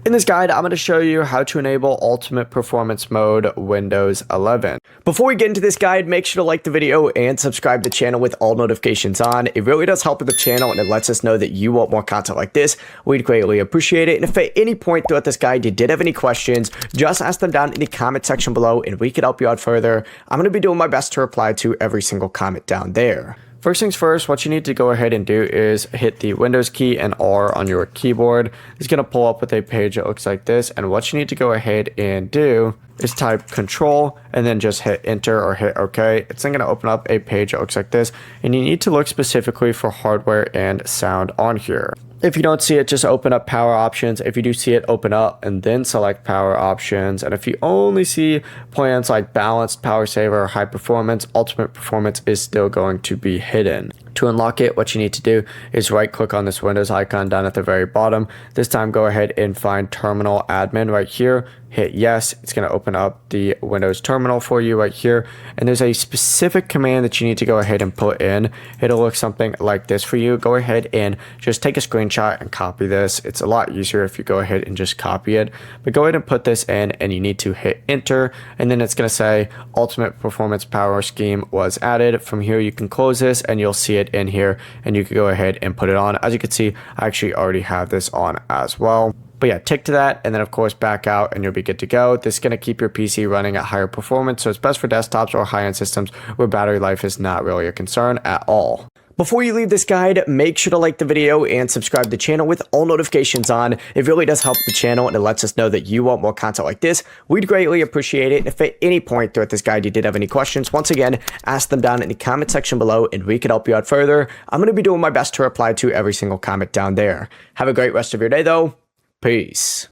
In this guide, I'm going to show you how to enable Ultimate Performance Mode Windows 11. Before we get into this guide, make sure to like the video and subscribe to the channel with all notifications on. It really does help with the channel and it lets us know that you want more content like this. We'd greatly appreciate it. And if at any point throughout this guide you did have any questions, just ask them down in the comment section below and we could help you out further. I'm going to be doing my best to reply to every single comment down there. First things first, what you need to go ahead and do is hit the Windows key and R on your keyboard. It's going to pull up with a page that looks like this. And what you need to go ahead and do is type Control and then just hit Enter or hit OK. It's then going to open up a page that looks like this. And you need to look specifically for hardware and sound on here. If you don't see it, just open up power options. If you do see it, open up and then select power options. And if you only see plans like balanced, power saver, or high performance, ultimate performance is still going to be hidden. To unlock it, what you need to do is right click on this Windows icon down at the very bottom. This time go ahead and find Terminal Admin right here. Hit yes. It's going to open up the Windows terminal for you right here. And there's a specific command that you need to go ahead and put in. It'll look something like this for you. Go ahead and just take a screenshot and copy this. It's a lot easier if you go ahead and just copy it. But go ahead and put this in and you need to hit enter. And then it's going to say Ultimate Performance Power Scheme was added. From here you can close this and you'll see it in here and you can go ahead and put it on. As you can see, I actually already have this on as well. But yeah, tick to that and then of course back out and you'll be good to go. This is going to keep your PC running at higher performance, so it's best for desktops or high-end systems where battery life is not really a concern at all. Before you leave this guide, make sure to like the video and subscribe to the channel with all notifications on. It really does help the channel and it lets us know that you want more content like this. We'd greatly appreciate it. And if at any point throughout this guide you did have any questions, once again, ask them down in the comment section below and we could help you out further. I'm going to be doing my best to reply to every single comment down there. Have a great rest of your day though. Peace.